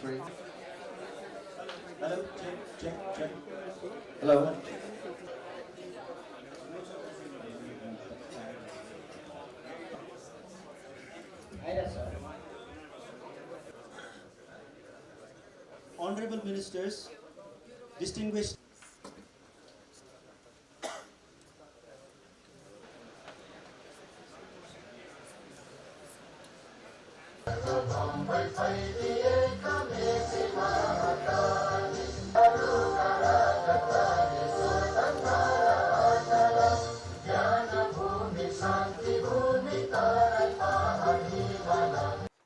three. Hello, check. Hello. Honorable Ministers, distinguished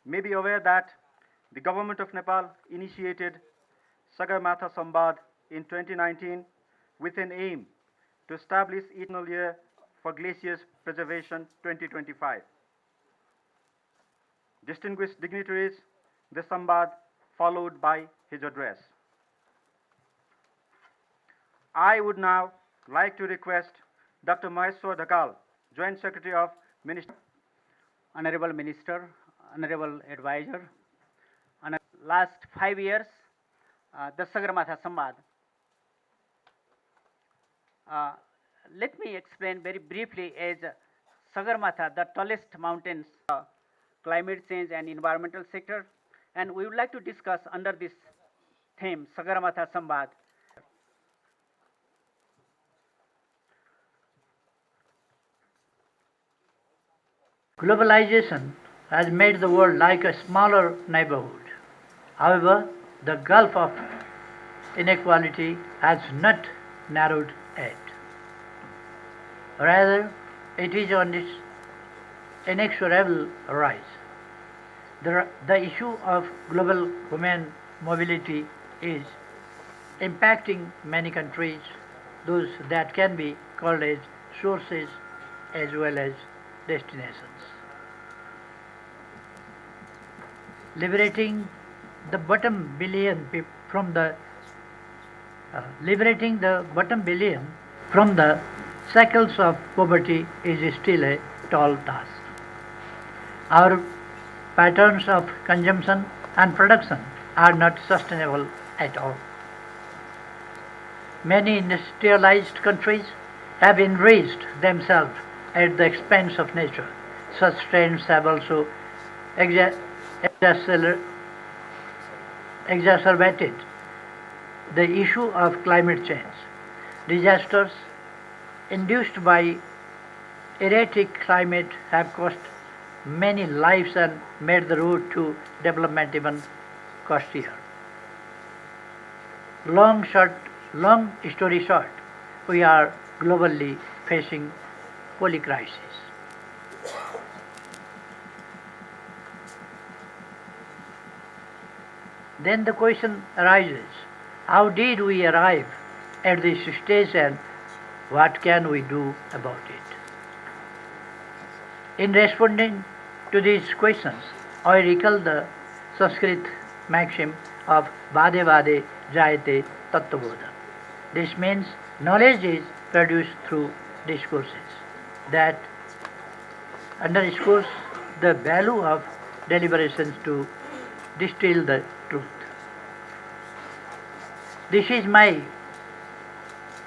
may be aware that the government of Nepal initiated Sagarmatha Sambad in 2019 with an aim to establish eternal year for glaciers preservation 2025. Distinguished dignitaries, the Sambad followed by his address. I would now like to request Dr. Maheshwar Dhakal, Joint Secretary of Ministry. Honorable Minister, Honorable Advisor, last 5 years, the Sagarmatha Sambad. Let me explain very briefly as Sagarmatha, the tallest mountains, climate change and environmental sector, and we would like to discuss under this theme, Sagarmatha Sambad. Globalization has made the world like a smaller neighborhood. However, the gulf of inequality has not narrowed yet. Rather, it is on its inexorable rise. The issue of global human mobility is impacting many countries, those that can be called as sources as well as destinations. Liberating the bottom billion from the shackles of poverty is still a tall task. Our patterns of consumption and production are not sustainable at all. Many industrialized countries have enriched themselves at the expense of nature. Such trends have also exacerbated the issue of climate change. Disasters induced by erratic climate have cost many lives and made the road to development even costlier. Long story short, we are globally facing polycrisis. Then the question arises, how did we arrive at this stage and what can we do about it? In responding to these questions, I recall the Sanskrit maxim of Vade Vade Jayate Tattvabodha. This means knowledge is produced through discourses. That underscores the value of deliberations to distill the truth. This is my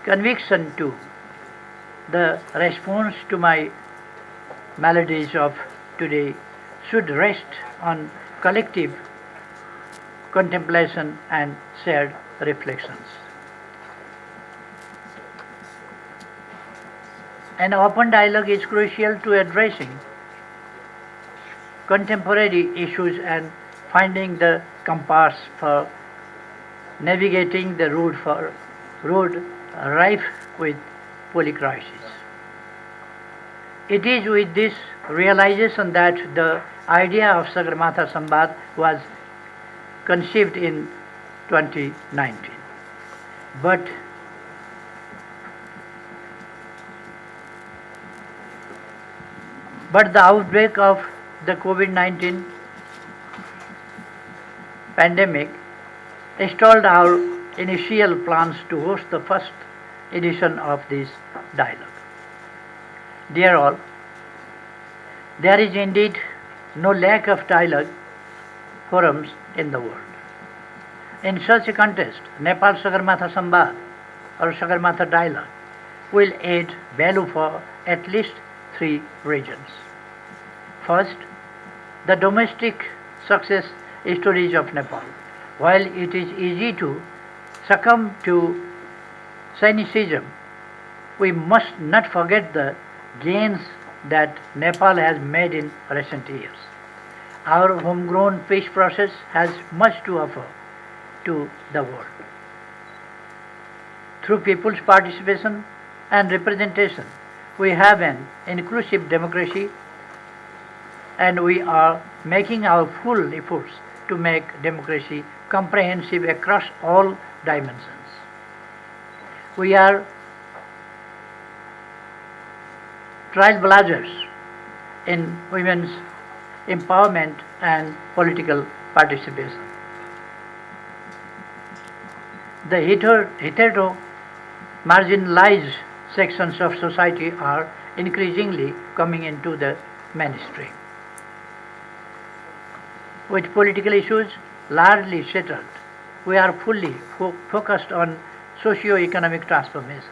conviction too. The response to my maladies of today should rest on collective contemplation and shared reflections. An open dialogue is crucial to addressing contemporary issues and finding the compass for navigating the road rife with polycrisis. It is with this realization that the idea of Sagarmatha Sambad was conceived in 2019. But the outbreak of the COVID-19 pandemic stalled our initial plans to host the first edition of this dialogue. Dear all, there is indeed no lack of dialogue forums in the world. In such a context, Nepal Sagarmatha Sambad or Sagarmatha dialogue will add value for at least three reasons. First, the domestic success stories of Nepal. While it is easy to succumb to cynicism, we must not forget the gains that Nepal has made in recent years. Our homegrown peace process has much to offer to the world. Through people's participation and representation, we have an inclusive democracy, and we are making our full efforts to make democracy comprehensive across all dimensions. We are trailblazers in women's empowerment and political participation. The hitherto marginalized sections of society are increasingly coming into the mainstream. With political issues largely settled, we are fully focused on socio-economic transformation.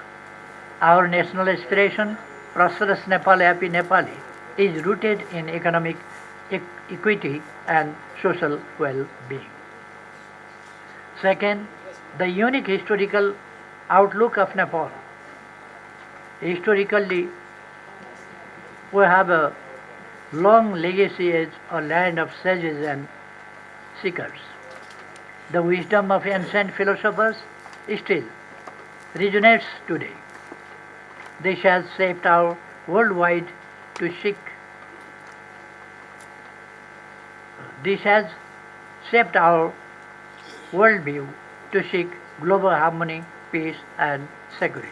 Our national aspiration, prosperous Nepal, happy Nepali, is rooted in economic equity and social well-being. Second, the unique historical outlook of Nepal. Historically, we have a long legacy as a land of sages and seekers. The wisdom of ancient philosophers still resonates today. This has shaped our worldwide to seek. This has shaped our worldview to seek global harmony, peace, and security.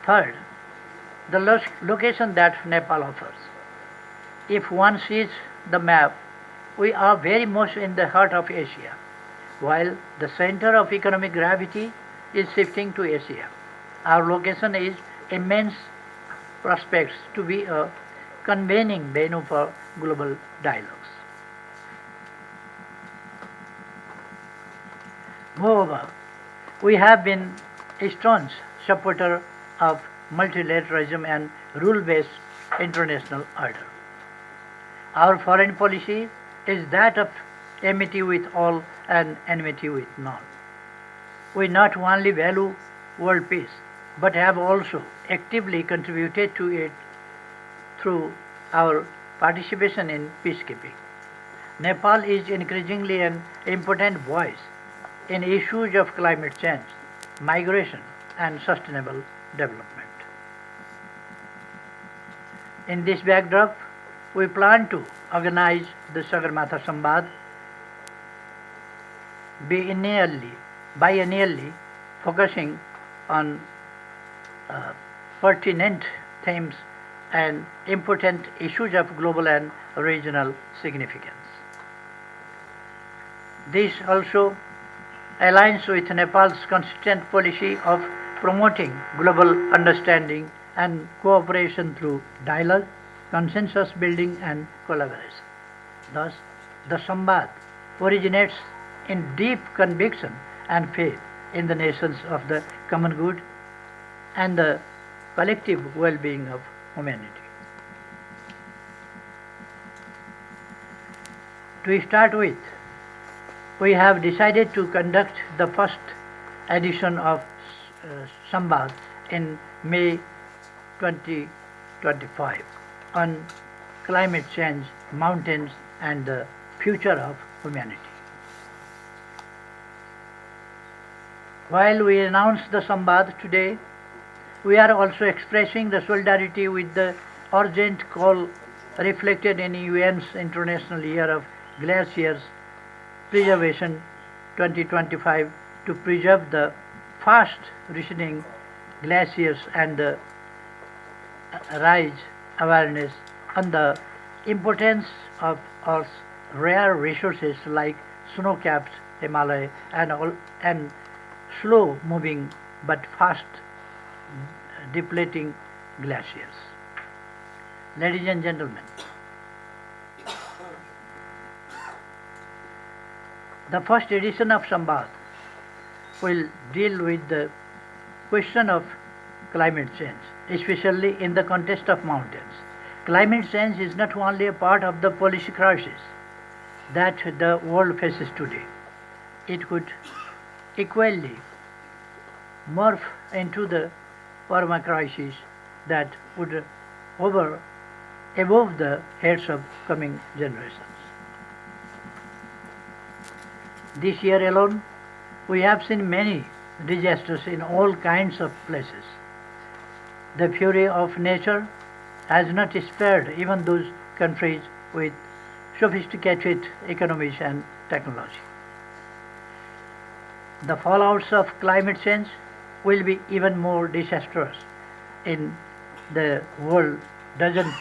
Third, the location that Nepal offers. If one sees the map, we are very much in the heart of Asia, while the center of economic gravity is shifting to Asia. Our location is immense prospects to be a convening venue for global dialogues. Moreover, we have been a staunch supporter of multilateralism and rule-based international order. Our foreign policy is that of amity with all and enmity with none. We not only value world peace, but have also actively contributed to it through our participation in peacekeeping. Nepal is increasingly an important voice in issues of climate change, migration, and sustainable development. In this backdrop, we plan to organize the Sagarmatha Sambad biennially, focusing on pertinent themes and important issues of global and regional significance. This also aligns with Nepal's consistent policy of promoting global understanding and cooperation through dialogue, consensus building, and collaboration. Thus, the Sambad originates in deep conviction and faith in the nations of the common good and the collective well-being of humanity. To start with, we have decided to conduct the first edition of Sambad in May 2025 on climate change, mountains, and the future of humanity. While we announce the Sambad today, we are also expressing the solidarity with the urgent call reflected in UN's International Year of Glaciers Preservation 2025 to preserve the fast receding glaciers and raise awareness on the importance of Earth's rare resources like snow-capped Himalaya and slow-moving but fast depleting glaciers. Ladies and gentlemen, The first edition of Sambad will deal with the question of climate change, especially in the context of mountains. Climate change is not only a part of the policy crisis that the world faces today. It could equally morph into the perma-crisis that would hover above the heads of coming generations. This year alone, we have seen many disasters in all kinds of places. The fury of nature has not spared even those countries with sophisticated economies and technology. The fallouts of climate change will be even more disastrous in the world doesn't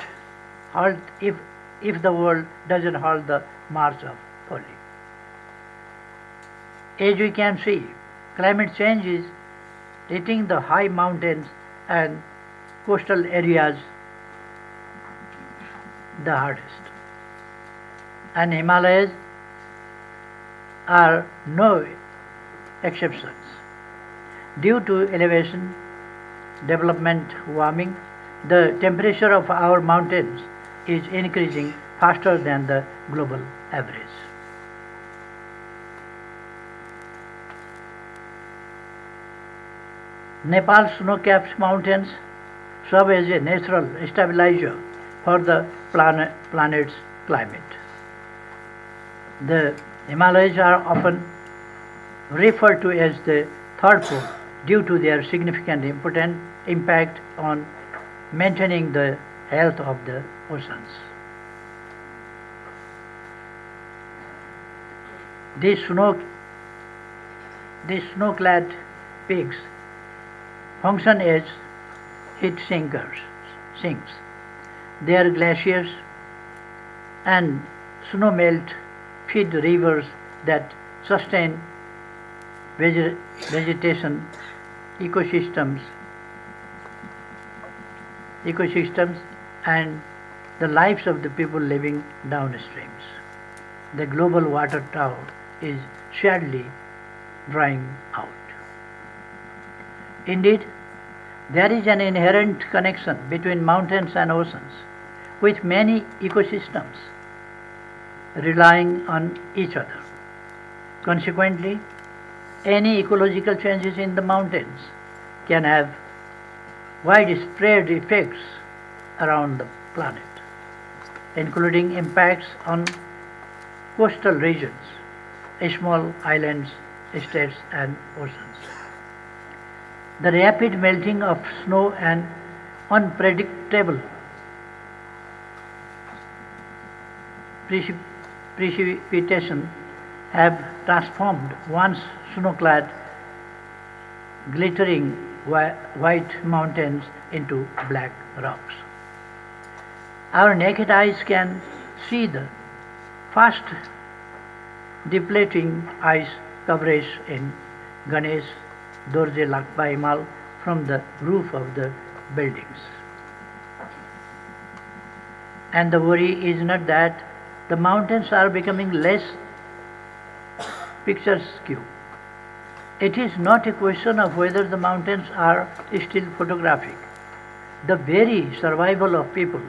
halt if the world doesn't halt the march of folly. As we can see, climate change is hitting the high mountains and coastal areas the hardest, and Himalayas are no exceptions. Due to elevation, development, warming, the temperature of our mountains is increasing faster than the global average. Nepal's snow-capped mountains serve as a natural stabilizer for the planet's climate. The Himalayas are often referred to as the third pole due to their significant impact on maintaining the health of the oceans. These snow-clad peaks function as heat sinks. Their glaciers and snow melt feed rivers that sustain vegetation, ecosystems, and the lives of the people living downstreams. The global water tower is sadly drying out. Indeed, there is an inherent connection between mountains and oceans, with many ecosystems relying on each other. Consequently, any ecological changes in the mountains can have widespread effects around the planet, including impacts on coastal regions, small islands, states, and oceans. The rapid melting of snow and unpredictable precipitation have transformed once snow-clad, glittering white mountains into black rocks. Our naked eyes can see the fast depleting ice coverage in Ganesh, Dorje Lakpa Himal from the roof of the buildings. And the worry is not that the mountains are becoming less picturesque. It is not a question of whether the mountains are still photographic. The very survival of people,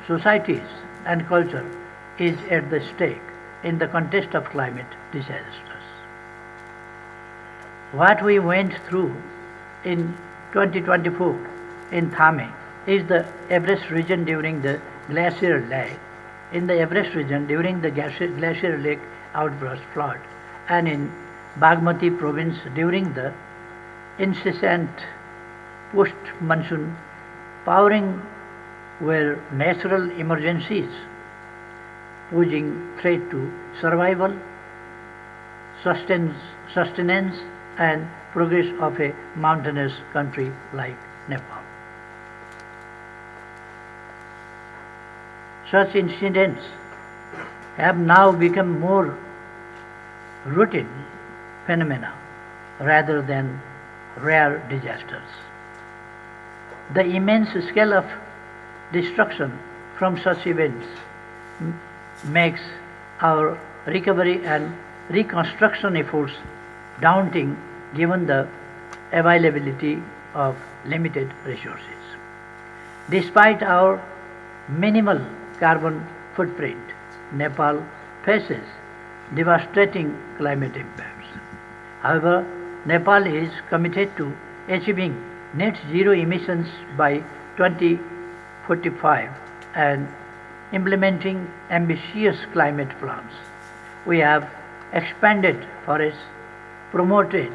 societies, and culture is at the stake in the context of climate disasters. What we went through in 2024 in Thame is the Everest region during the glacier lake, in the Everest region during the glacier lake outburst flood, and in Bagmati province during the incessant post-monsoon powering were natural emergencies posing threat to survival, sustenance, and progress of a mountainous country like Nepal. Such incidents have now become more routine phenomena rather than rare disasters. The immense scale of destruction from such events makes our recovery and reconstruction efforts daunting given the availability of limited resources. Despite our minimal carbon footprint, Nepal faces devastating climate impacts. However, Nepal is committed to achieving net zero emissions by 2045 and implementing ambitious climate plans. We have expanded forests, promoted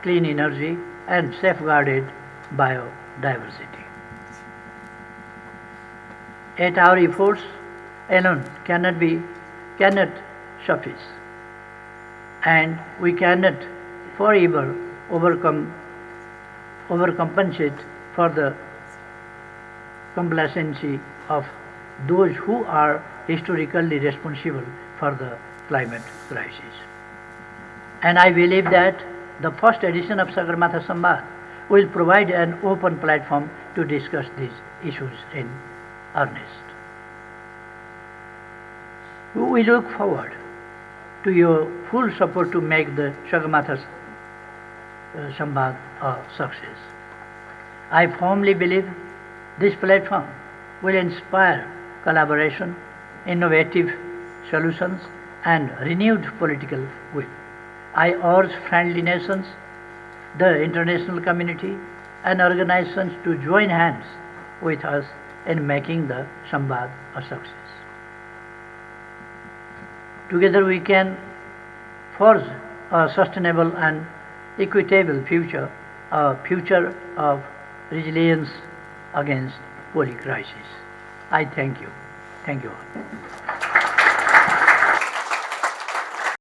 clean energy, and safeguarded biodiversity. Yet our efforts alone cannot suffice, and we cannot forever overcompensate for the complacency of those who are historically responsible for the climate crisis. And I believe that the first edition of Sagarmatha Samvad will provide an open platform to discuss these issues in earnest. We look forward to your full support to make the Sagarmatha Samvad a success. I firmly believe this platform will inspire collaboration, innovative solutions, and renewed political will. I urge friendly nations, the international community, and organizations to join hands with us in making the Samvad a success. Together we can forge a sustainable and equitable future, a future of resilience against poly crisis. I thank you. Thank you all.